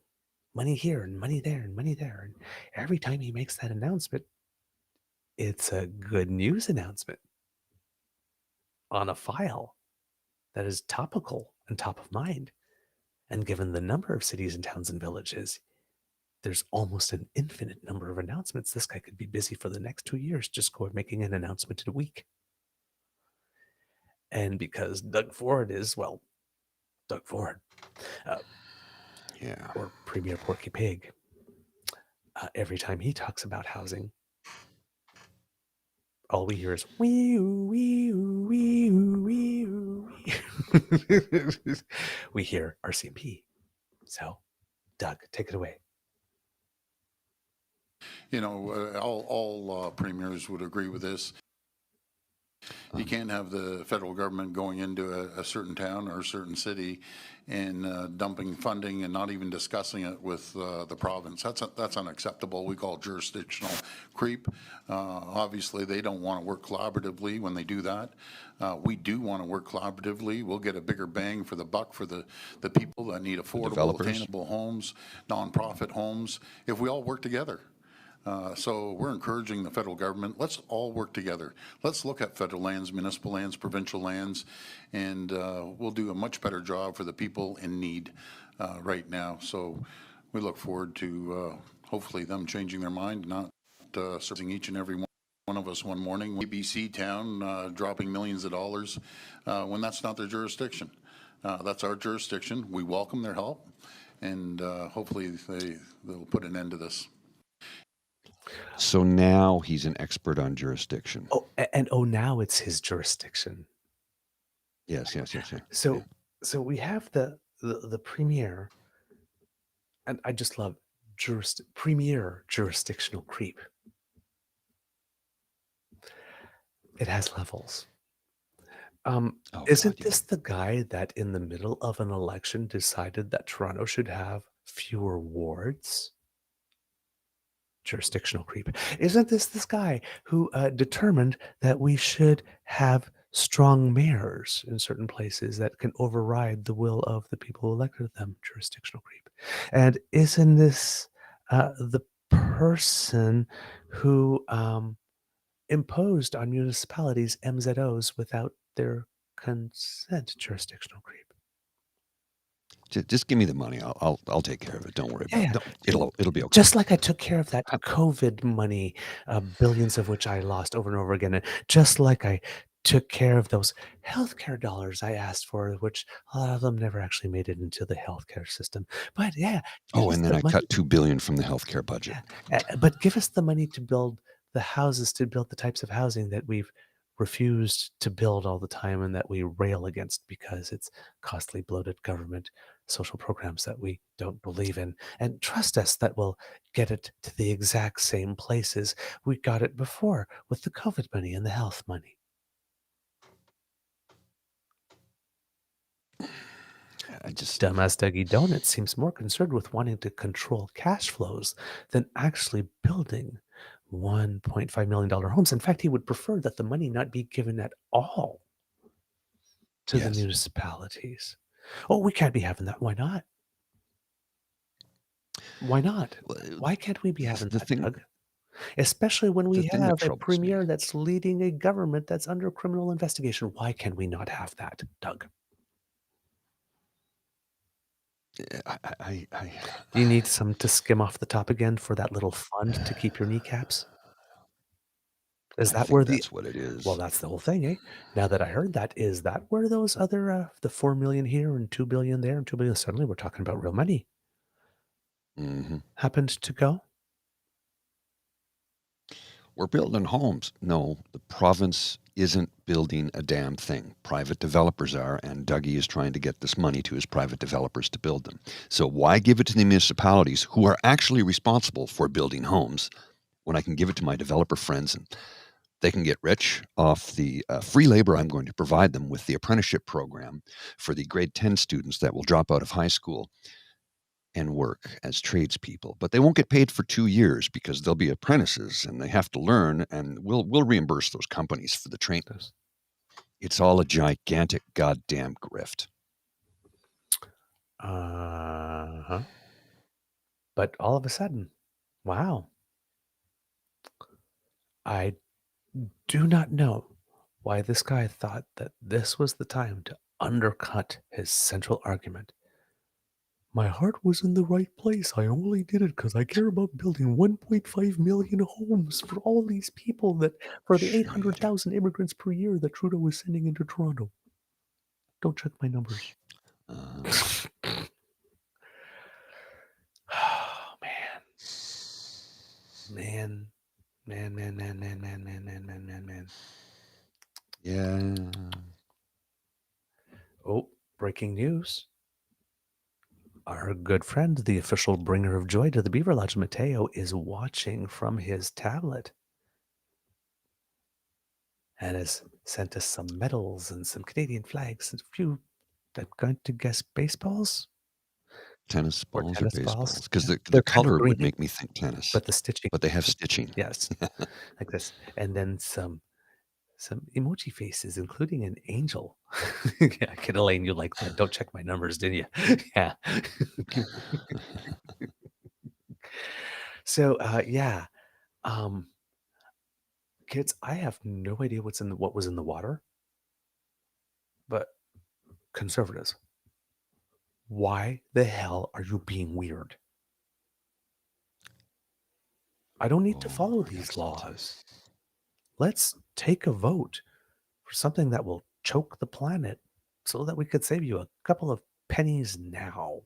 money here and money there and money there. And every time he makes that announcement, it's a good news announcement on a file that is topical and top of mind. And given the number of cities and towns and villages, there's almost an infinite number of announcements. This guy could be busy for the next 2 years just making an announcement in a week. And because Doug Ford is, well, Doug Ford, Yeah. or Premier Porky Pig, every time he talks about housing, all we hear is wee wee wee wee wee. We hear RCMP. So, Doug, take it away. You know, all premiers would agree with this. You can't have the federal government going into a certain town or a certain city and dumping funding and not even discussing it with the province. That's unacceptable. We call it jurisdictional creep. Obviously, they don't want to work collaboratively when they do that. We do want to work collaboratively. We'll get a bigger bang for the buck for the people that need affordable, attainable homes, nonprofit homes, if we all work together. So we're encouraging the federal government, let's all work together. Let's look at federal lands, municipal lands, provincial lands, and we'll do a much better job for the people in need right now. So we look forward to hopefully them changing their mind, not serving each and every one of us one morning, ABC town dropping millions of dollars when that's not their jurisdiction. That's our jurisdiction. We welcome their help, and hopefully they'll put an end to this. So now he's an expert on jurisdiction. Oh, and now it's his jurisdiction. Yes. So we have the premier, and I just love premier jurisdictional creep. It has levels. Isn't this the guy that in the middle of an election decided that Toronto should have fewer wards? Jurisdictional creep. Isn't this guy who determined that we should have strong mayors in certain places that can override the will of the people who elected them? Jurisdictional creep. And isn't this the person who imposed on municipalities MZOs without their consent? Jurisdictional creep. Just give me the money. I'll take care of it. Don't worry about it. It'll be okay. Just like I took care of that COVID money, billions of which I lost over and over again. And just like I took care of those healthcare dollars I asked for, which a lot of them never actually made it into the healthcare system. But yeah. Oh, and then I cut $2 billion from the healthcare budget. Yeah. But give us the money to build the houses, to build the types of housing that we've refused to build all the time and that we rail against because it's costly, bloated government social programs that we don't believe in. And trust us that we'll get it to the exact same places we got it before with the COVID money and the health money. Dumbass Dougie Donut seems more concerned with wanting to control cash flows than actually building $1.5 million homes. In fact, he would prefer that the money not be given at all to the municipalities. Oh, we can't be having that. Why not? Why not? Why can't we be having that, Doug? Especially when we have a premier that's leading a government that's under criminal investigation. Why can we not have that, Doug? Do you need some to skim off the top again for that little fund to keep your kneecaps? Is that where that's what it is? Well, that's the whole thing, eh? Now that I heard that, is that where those other the 4 million here and 2 billion there and 2 billion, suddenly we're talking about real money, happened to go? We're building homes. No, the province isn't building a damn thing. Private developers are, and Dougie is trying to get this money to his private developers to build them. So why give it to the municipalities who are actually responsible for building homes when I can give it to my developer friends and they can get rich off the free labor I'm going to provide them with the apprenticeship program for the grade 10 students that will drop out of high school and work as tradespeople. But they won't get paid for 2 years because they'll be apprentices and they have to learn, and we'll reimburse those companies for the training. It's all a gigantic goddamn grift. Uh-huh. But all of a sudden, wow. I do not know why this guy thought that this was the time to undercut his central argument. My heart was in the right place. I only did it because I care about building 1.5 million homes for all these people for the 800,000 immigrants per year that Trudeau was sending into Toronto. Don't check my numbers. Oh, man. Man. Yeah. Oh, breaking news. Our good friend, the official bringer of joy to the Beaver Lodge, Mateo, is watching from his tablet and has sent us some medals and some Canadian flags and a few, I'm going to guess, baseballs? Tennis balls or tennis baseballs? balls, Because yeah. the They're kind of color would green, make me think tennis. but the stitching. But they have stitching. Yes, like this. And then some emoji faces, including an angel. Yeah, Kid Elaine, you like that. Don't check my numbers, didn't you? Yeah. So, yeah. Kids, I have no idea what was in the water, but conservatives, why the hell are you being weird? I don't need to follow these laws. Let's take a vote for something that will choke the planet so that we could save you a couple of pennies now.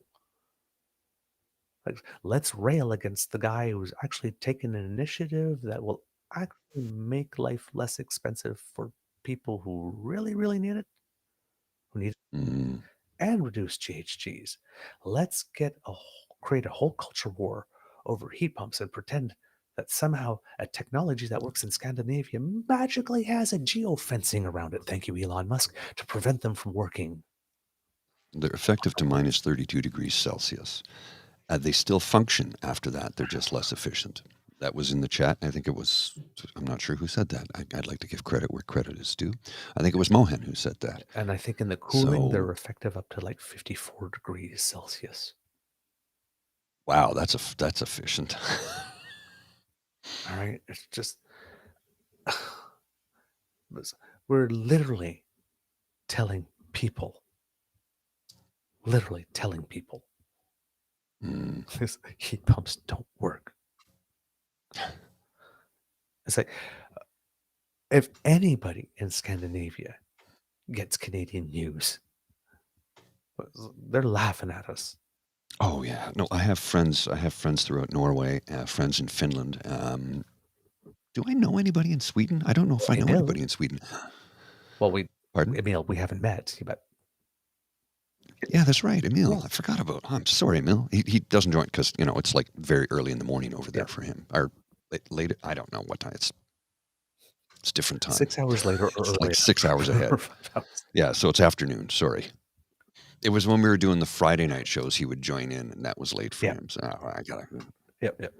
Like, let's rail against the guy who's actually taken an initiative that will actually make life less expensive for people who really, really need it, who need it, Mm. and reduce GHGs. Let's create a whole culture war over heat pumps and pretend that somehow a technology that works in Scandinavia magically has a geofencing around it, thank you, Elon Musk, to prevent them from working. They're effective to minus 32 degrees Celsius. They still function after that. They're just less efficient. That was in the chat. I think it was, I'm not sure who said that. I'd like to give credit where credit is due. I think it was Mohan who said that. And I think in the cooling, they're effective up to like 54 degrees Celsius. Wow, that's efficient. All right. It's just, we're literally telling people, this heat pumps don't work. It's like, if anybody in Scandinavia gets Canadian news, they're laughing at us. Oh yeah, no, I have friends throughout Norway, friends in Finland. Do I know anybody in Sweden? I don't know if I know anybody in Sweden. Well, Pardon? Emil, we haven't met, but yeah, that's right, Emil. Yeah. I forgot about. I'm sorry, Emil. He doesn't join because it's like very early in the morning over there for him, or late. I don't know what time. It's different time. 6 hours later, it's like 6 hours ahead. Yeah, so it's afternoon. Sorry. It was when we were doing the Friday night shows. He would join in, and that was late for him. So I gotta. Yep.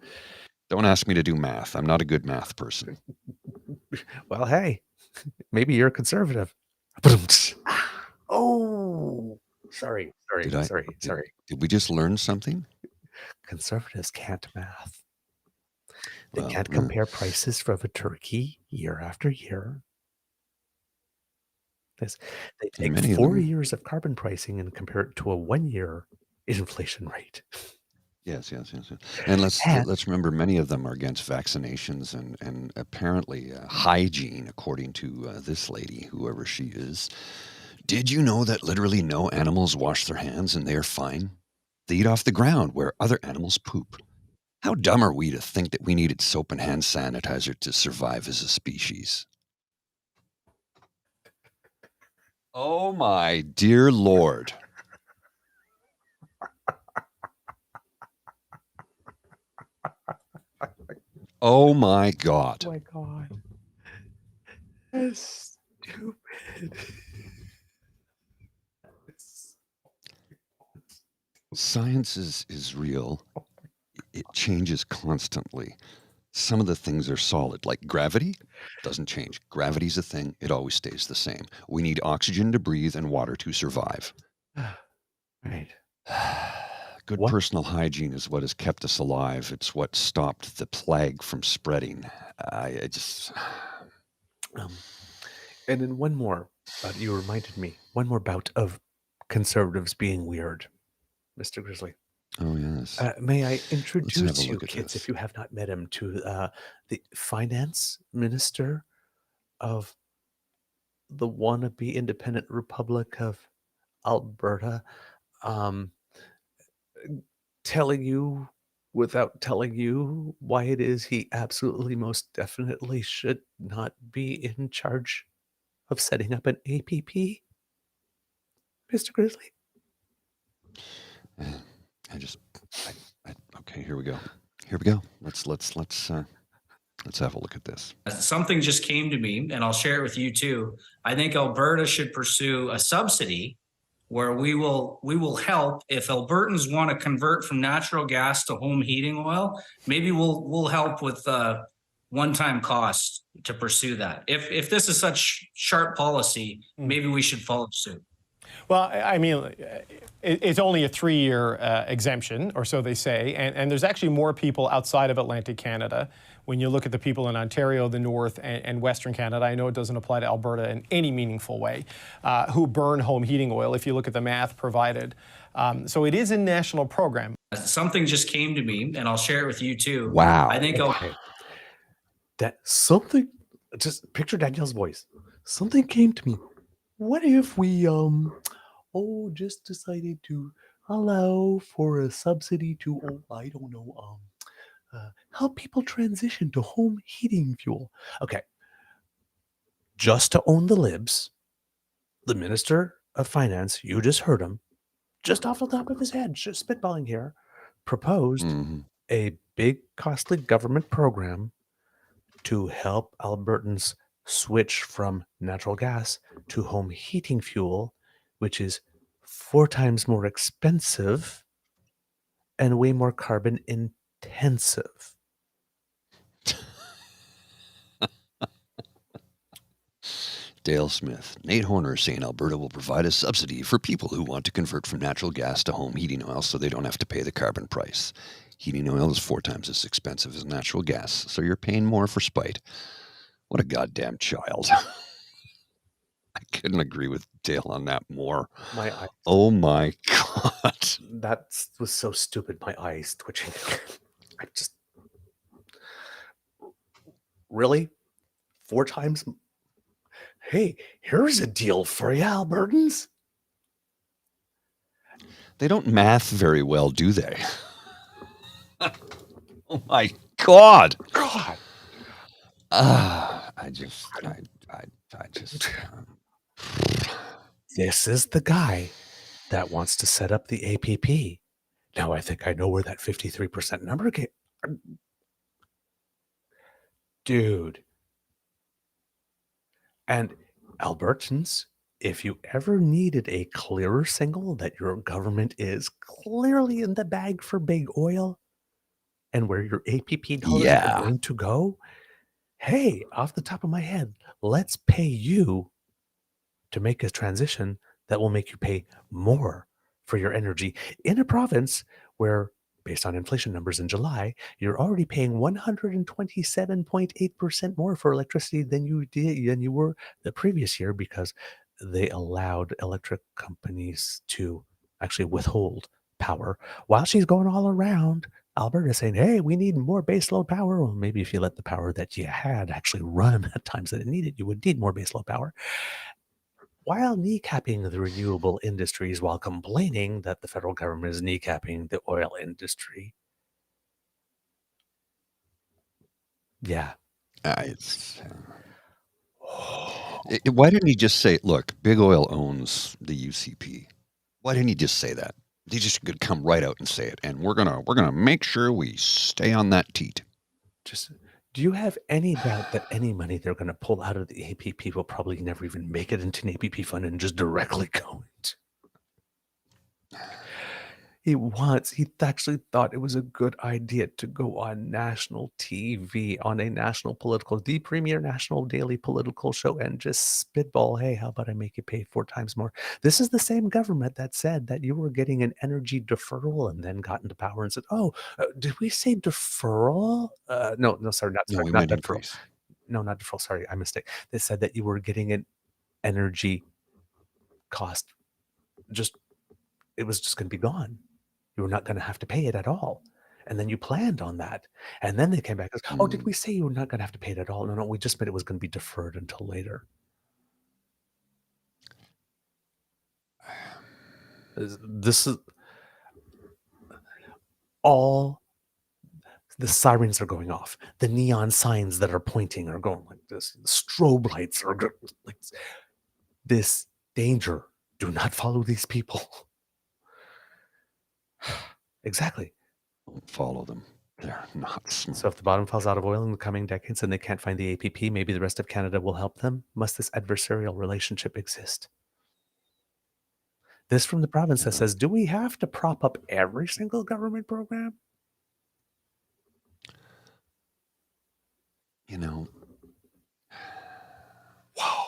Don't ask me to do math. I'm not a good math person. Well, hey, maybe you're a conservative. Oh, sorry. Did we just learn something? Conservatives can't math. They can't compare prices of a turkey year after year. They take 4 years of carbon pricing and compare it to a 1 year inflation rate. Yes. And let's remember, many of them are against vaccinations and apparently hygiene, according to this lady, whoever she is. Did you know that literally no animals wash their hands and they are fine? They eat off the ground where other animals poop. How dumb are we to think that we needed soap and hand sanitizer to survive as a species? Oh my dear Lord. Oh my God. Oh my God. That's stupid. Science is real. It changes constantly. Some of the things are solid, like gravity doesn't change. Gravity's a thing. It always stays the same. We need oxygen to breathe and water to survive. Right. Good What? personal hygiene is what has kept us alive. It's what stopped the plague from spreading. I just... And then one more, you reminded me, one more bout of conservatives being weird, Mr. Grizzly. Oh, yes. May I Let's have a introduce you, look at kids, this. if you have not met him, to the finance minister of the wannabe independent Republic of Alberta, telling you without telling you why it is he absolutely most definitely should not be in charge of setting up an APP, Mr. Grizzly. Okay, here we go. Here we go. Let's have a look at this. Something just came to me, and I'll share it with you too. I think Alberta should pursue a subsidy where we will help if Albertans want to convert from natural gas to home heating oil. Maybe we'll help with one-time costs to pursue that. If this is such sharp policy, maybe we should follow suit. Well, I mean, it's only a 3-year exemption, or so they say, and there's actually more people outside of Atlantic Canada. When you look at the people in Ontario, the North, and Western Canada, I know it doesn't apply to Alberta in any meaningful way, who burn home heating oil, if you look at the math provided. So it is a national program. Something just came to me, and I'll share it with you too. Wow. I think Just picture Danielle's voice. Something came to me. What if we just decided to allow for a subsidy to help people transition to home heating fuel? Okay. Just to own the libs, the Minister of Finance, you just heard him, just off the top of his head, just spitballing here, proposed a big costly government program to help Albertans switch from natural gas to home heating fuel, which is 4 times more expensive and way more carbon intensive. Dale Smith. Nate Horner saying Alberta will provide a subsidy for people who want to convert from natural gas to home heating oil so they don't have to pay the carbon price. Heating oil is 4 times as expensive as natural gas, so you're paying more for spite. What a goddamn child. I couldn't agree with Dale on that more. My eyes. Oh my God. That was so stupid. My eyes twitching. I just... Really? 4 times? Hey, here's a deal for you, Albertans. They don't math very well, do they? Oh my God. God. This is the guy that wants to set up the APP. Now I think I know where that 53% number came. Dude. And Albertans, if you ever needed a clearer signal that your government is clearly in the bag for big oil and where your APP dollars are going to go, hey, off the top of my head, let's pay you to make a transition that will make you pay more for your energy in a province where, based on inflation numbers in July, you're already paying 127.8% more for electricity than you were the previous year because they allowed electric companies to actually withhold power while she's going all around Alberta saying, hey, we need more baseload power. Well, maybe if you let the power that you had actually run at times that it needed, you would need more baseload power. While kneecapping the renewable industries while complaining that the federal government is kneecapping the oil industry. Yeah. Why didn't he just say, look, Big Oil owns the UCP? Why didn't he just say that? He just could come right out and say it, and we're gonna make sure we stay on that teat. Do you have any doubt that any money they're going to pull out of the APP will probably never even make it into an APP fund and just directly go into? He actually thought it was a good idea to go on national TV, on a national political, the premier national daily political show, and just spitball, hey, how about I make you pay 4 times more? This is the same government that said that you were getting an energy deferral and then got into power and said, oh, did we say deferral? No, sorry, No, we not meant deferral. increase. No, not deferral. Sorry, I mistake. They said that you were getting an energy cost. It was just going to be gone. You were not going to have to pay it at all. And then you planned on that. And then they came back and said, oh, did we say you were not going to have to pay it at all? No, we just meant it was going to be deferred until later. This is all the sirens are going off. The neon signs that are pointing are going like this. The strobe lights are like this. Danger. Do not follow these people. Exactly. Don't follow them. They're not smart. So if the bottom falls out of oil in the coming decades and they can't find the APP, maybe the rest of Canada will help them. Must this adversarial relationship exist? This from the province that says, do we have to prop up every single government program? You know, wow.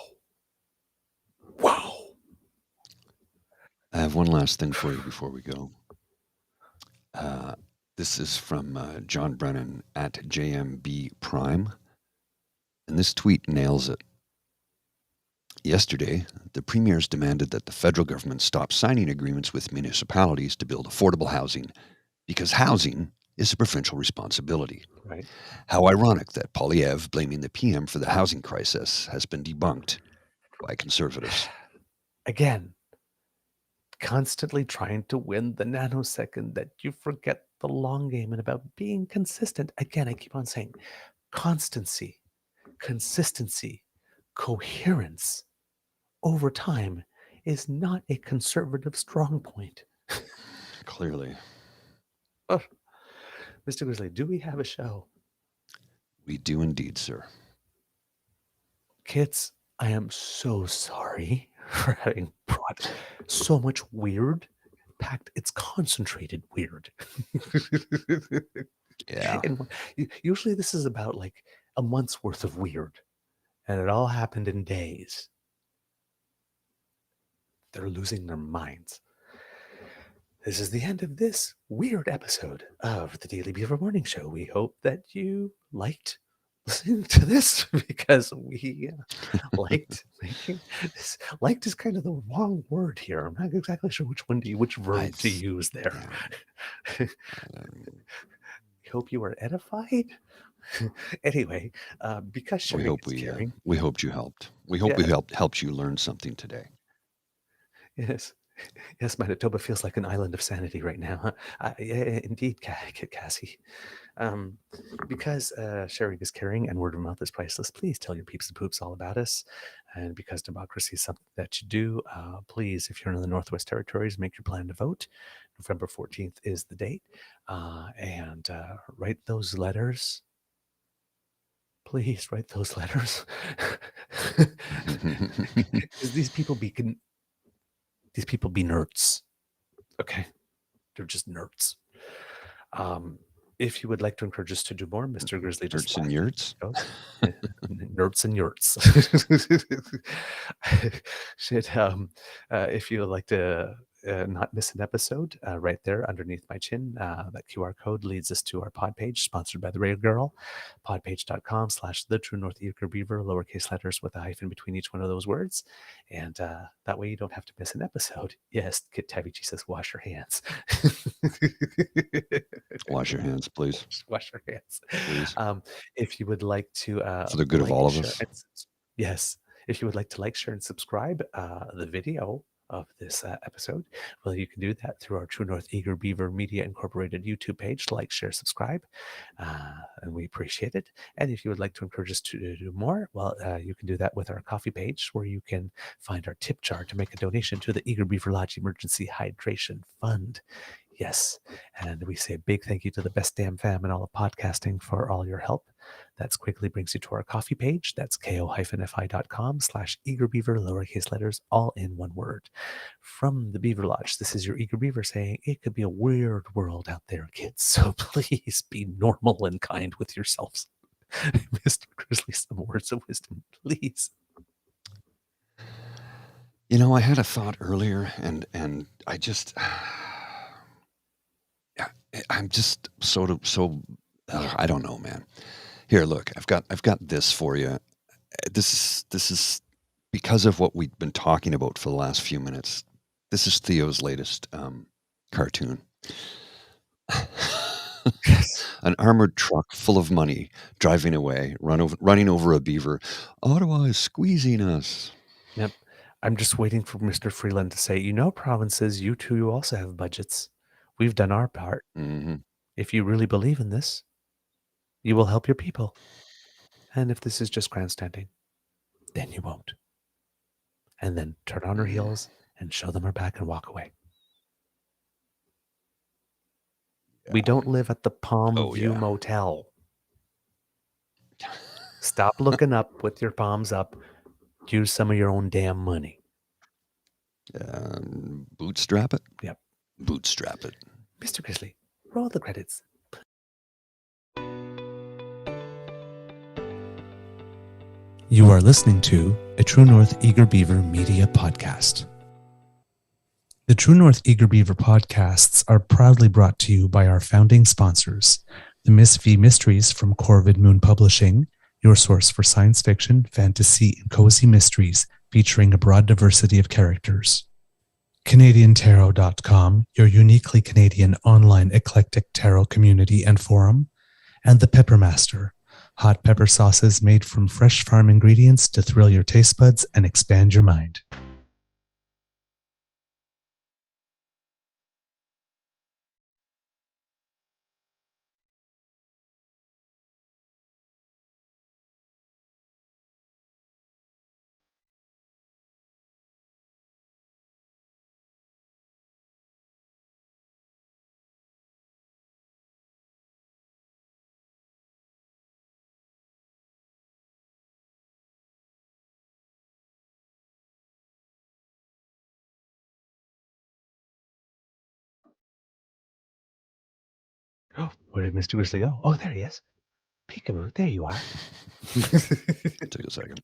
I have one last thing for you before we go. This is from John Brennan at JMB Prime. And this tweet nails it. Yesterday, the premiers demanded that the federal government stop signing agreements with municipalities to build affordable housing because housing is a provincial responsibility. Right. How ironic that Poilievre blaming the PM for the housing crisis has been debunked by conservatives. Again, constantly trying to win the nanosecond that you forget the long game and about being consistent. Again, I keep on saying constancy, consistency, coherence over time is not a conservative strong point. Clearly. Oh, Mr. Grizzly, do we have a show? We do indeed, sir. Kids, I am so sorry for having brought so much weird packed. It's concentrated weird. Yeah. And usually this is about like a month's worth of weird, and it all happened in days. They're losing their minds. This is the end of this weird episode of the Daily Beaver Morning Show. We hope that you liked listening to this because we liked making this. Liked is kind of the wrong word here. I'm not exactly sure which verb to use there. We hope you were edified. Anyway, because we hope we hoped you helped. We hope we helped you learn something today. Yes, Manitoba feels like an island of sanity right now. Huh? Indeed, Cassie. Because sharing is caring and word of mouth is priceless, please tell your peeps and poops all about us. And because democracy is something that you do, please, if you're in the Northwest Territories, make your plan to vote. November 14th is the date. And write those letters. Please write those letters. Because these people be nerds. Okay? They're just nerds. If you would like to encourage us to do more, Mr. Grizzly Nerds and yurts? Nerds and yurts. If you would like to not miss an episode, right there underneath my chin, that QR code leads us to our pod page, sponsored by the Radio Girl, podpage.com/the True North Eager Beaver, lowercase letters with a hyphen between each one of those words. And that way you don't have to miss an episode. Yes, Kit Tavici says, wash your hands. Wash your hands, please. Wash your hands. Please. If you would like to... for the good of all of us. Yes. If you would like to like, share, and subscribe the video of this episode, well, you can do that through our True North Eager Beaver Media Incorporated YouTube page. Like, share, subscribe, and we appreciate it. And if you would like to encourage us to do more, well, you can do that with our coffee page, where you can find our tip jar to make a donation to the Eager Beaver Lodge Emergency Hydration Fund. Yes, and we say a big thank you to the best damn fam in all of podcasting for all your help. That quickly brings you to our coffee page. That's ko-fi.com/eagerbeaver, lowercase letters, all in one word. From the Beaver Lodge, this is your Eager Beaver saying, it could be a weird world out there, kids, so please be normal and kind with yourselves. Mr. Grizzly, some words of wisdom, please. You know, I had a thought earlier, and I just, I'm just I don't know, man. Here, look, I've got this for you. This is because of what we've been talking about for the last few minutes. This is Theo's latest cartoon. An armored truck full of money driving away, running over a beaver. Ottawa is squeezing us. Yep. I'm just waiting for Mr. Freeland to say, you know, provinces, you too also have budgets. We've done our part. Mm-hmm. If you really believe in this, you will help your people. And if this is just grandstanding, then you won't. And then turn on our heels and show them our back and walk away. Yeah. We don't live at the Palm View Motel. Stop looking up with your palms up. Use some of your own damn money. Bootstrap it? Yep. Bootstrap it. Mr. Grizzly, roll the credits. You are listening to a True North Eager Beaver media podcast. The True North Eager Beaver podcasts are proudly brought to you by our founding sponsors, the Miss V Mysteries from Corvid Moon Publishing, your source for science fiction, fantasy, and cozy mysteries featuring a broad diversity of characters. CanadianTarot.com, your uniquely Canadian online eclectic tarot community and forum. And the Peppermaster, hot pepper sauces made from fresh farm ingredients to thrill your taste buds and expand your mind. Oh, where did Mr. Grizzly go? Oh, there he is. Peekaboo, there you are. Took a second.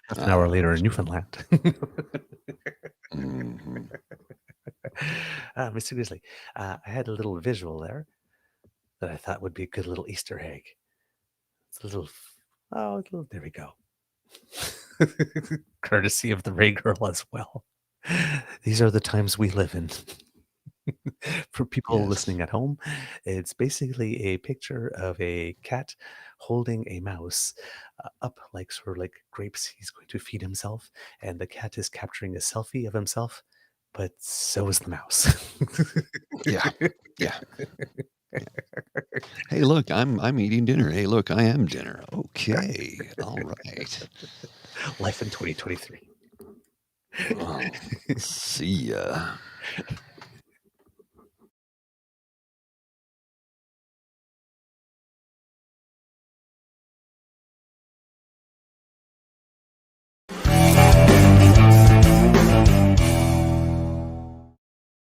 Half an hour later in Newfoundland. Mm-hmm. Mr. Grizzly, I had a little visual there that I thought would be a good little Easter egg. It's a little, there we go. Courtesy of the Ray Girl as well. These are the times we live in. For people listening at home, it's basically a picture of a cat holding a mouse up like sort of like grapes he's going to feed himself, and the cat is capturing a selfie of himself, but so is the mouse. Yeah. Hey, look, I'm eating dinner. Hey, look, I am dinner. Okay. All right. Life in 2023. Oh, see ya.